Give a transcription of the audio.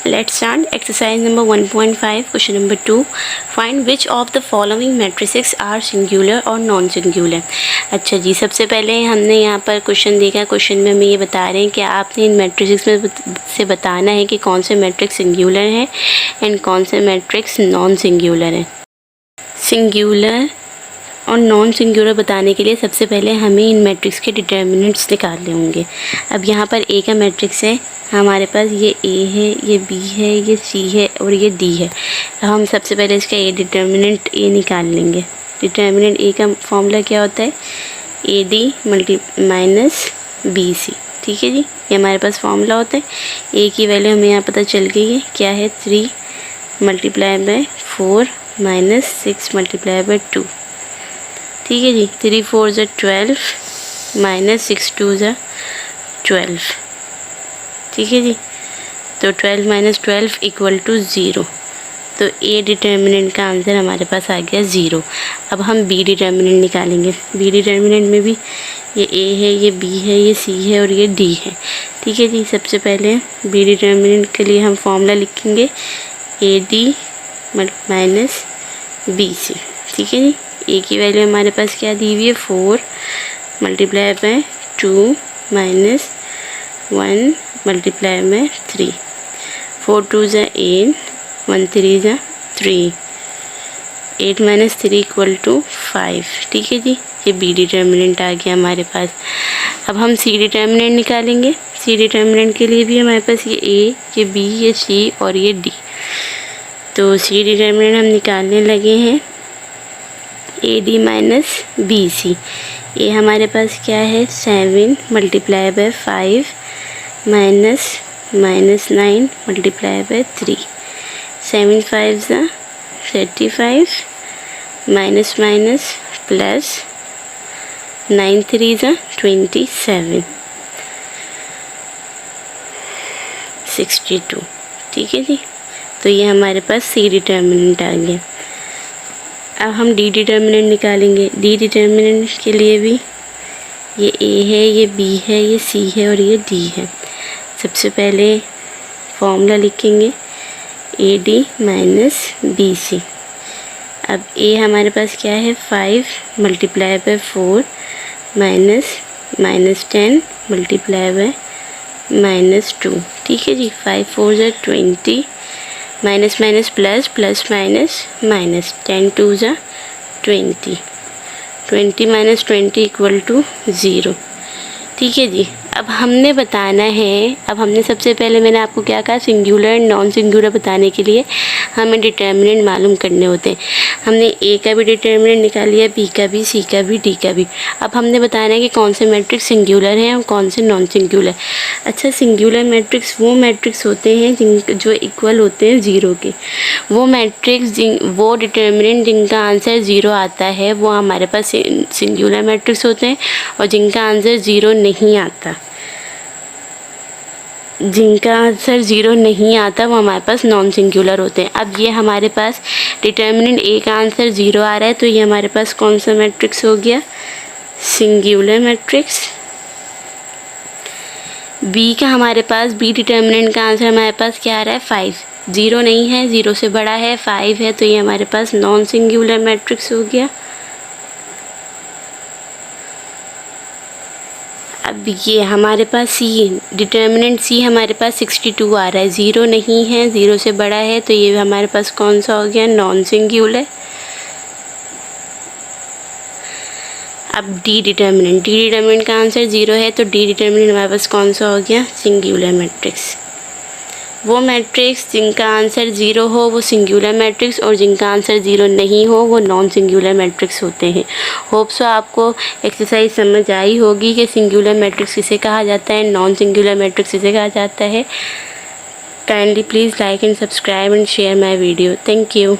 Let's start exercise number 1.5 question number 2. Find which of the following matrices are singular और non singular. अच्छा जी, सबसे पहले हमने यहाँ पर क्वेश्चन देखा। क्वेश्चन में हमें ये बता रहे हैं कि आपने इन मैट्रिक्स में से बताना है कि कौन से मैट्रिक्स सिंगुलर हैं एंड कौन से मैट्रिक्स नॉन सिंगुलर हैं। सिंगुलर और नॉन सिंगुलर बताने के लिए सबसे पहले हमें इन मैट्रिक्स के डिटर्मिनेंट्स निकालने होंगे। अब यहाँ पर ए का मैट्रिक्स है हमारे पास, ये ए है, ये बी है, ये सी है और ये डी है। तो हम सबसे पहले इसका ए डिटर्मिनेंट ए निकाल लेंगे। डिटर्मिनेंट ए का फॉर्मूला क्या होता है? A D minus B C. ठीक है जी, ये हमारे पास फॉर्मूला होता है। ए की वैल्यू हमें यहाँ पता चल गई है, क्या है 3 multiply by 4 minus 6 multiply by 2। ठीक है जी, 3 4 ज़ा 12 माइनस 6 2 ज़ा 12। ठीक है जी, तो 12 माइनस 12 इक्वल टू 0। तो ए डिटर्मिनेंट का आंसर हमारे पास आ गया 0। अब हम बी डिटर्मिनेंट निकालेंगे। बी डिटर्मिनेंट में भी ये ए है, ये बी है, ये सी है और ये डी है। ठीक है जी, सबसे पहले बी डिटर्मिनेंट के लिए हम फॉर्मूला लिखेंगे A D minus B C. ठीक है जी, ए की वैल्यू हमारे पास क्या दी हुई है 4 multiply by 2 minus 1 multiply by 3। 4 2 ज़ा 8 1 3 ज़ा 3। 8 माइनस 3 इक्वल टू 5। ठीक है जी, ये बी डिटर्मिनेंट आ गया हमारे पास। अब हम सी डिटर्मिनेंट निकालेंगे। सी डिटर्मिनेंट के लिए भी हमारे पास ये ए, ये बी, ये सी और ये डी। तो सी डिटर्मिनेंट हम निकालने लगे हैं A D minus B C. A हमारे पास क्या है 7 multiply by 5 minus 9 multiply by 3। 7 5 ज़ा 35 माइनस माइनस प्लस 9 3 ज़ा 27 62। ठीक है जी, तो ये हमारे पास सी डिटर्मिनेंट आ गया। अब हम डी डिटर्मिनेंट निकालेंगे। डी डिटर्मिनेंट के लिए भी ये ए है, ये बी है, ये सी है और ये डी है। सबसे पहले फॉर्मूला लिखेंगे A D minus B C. अब ए हमारे पास क्या है 5 multiply by 4 minus 10 multiply by -2। ठीक है जी, 5 4 ज़ा 20 minus minus plus plus minus minus 10 2 ज़ा 20। 20 माइनस 20 इक्वल टू 0। ठीक है जी, अब हमने बताना है। अब हमने सबसे पहले मैंने आपको क्या कहा, सिंगुलर एंड नॉन सिंगुलर बताने के लिए हमें डिटर्मिनेंट मालूम करने होते हैं। हमने ए का भी डिटर्मिनेंट निकाल लिया, बी का भी, सी का भी, डी का भी। अब हमने बताना है कि कौन से मैट्रिक्स सिंगुलर हैं और कौन से नॉन सिंगुलर। अच्छा, सिंगुलर मैट्रिक्स वो मैट्रिक्स होते हैं जो इक्वल होते हैं 0 के। वो मैट्रिक्स वो डिटर्मिनेंट जिनका आंसर 0 आता है वो हमारे पास सिंगुलर मैट्रिक्स होते हैं, और जिनका आंसर 0 नहीं आता, जिनका आंसर 0 नहीं आता वो हमारे पास नॉन सिंगुलर होते हैं। अब ये हमारे पास डिटर्मिनेंट ए का आंसर 0 आ रहा है, तो ये हमारे पास कौन सा मैट्रिक्स हो गया? Singular matrix. बी का हमारे पास बी डिटर्मिनेंट का आंसर हमारे पास क्या आ रहा है 5। 0 नहीं है, 0 से बड़ा है, 5 है, तो ये हमारे पास नॉन सिंगुलर मैट्रिक्स हो गया। अब ये हमारे पास सी डिटर्मिनेंट सी हमारे पास 62 आ रहा है। 0 नहीं है, 0 से बड़ा है, तो ये हमारे पास कौन सा हो गया? Non singular. अब डी डिटर्मिनेंट का आंसर 0 है, तो डी डिटर्मिनेंट हमारे पास कौन सा हो गया? Singular matrix. वो मैट्रिक्स जिनका आंसर 0 हो वो सिंगुलर मैट्रिक्स, और जिनका आंसर 0 नहीं हो वो नॉन सिंगुलर मैट्रिक्स होते हैं। होप सो आपको एक्सरसाइज समझ आई होगी कि सिंगुलर मैट्रिक्स किसे कहा जाता है, नॉन सिंगुलर मैट्रिक्स किसे कहा जाता है। Kindly please like and subscribe and share my video. Thank you.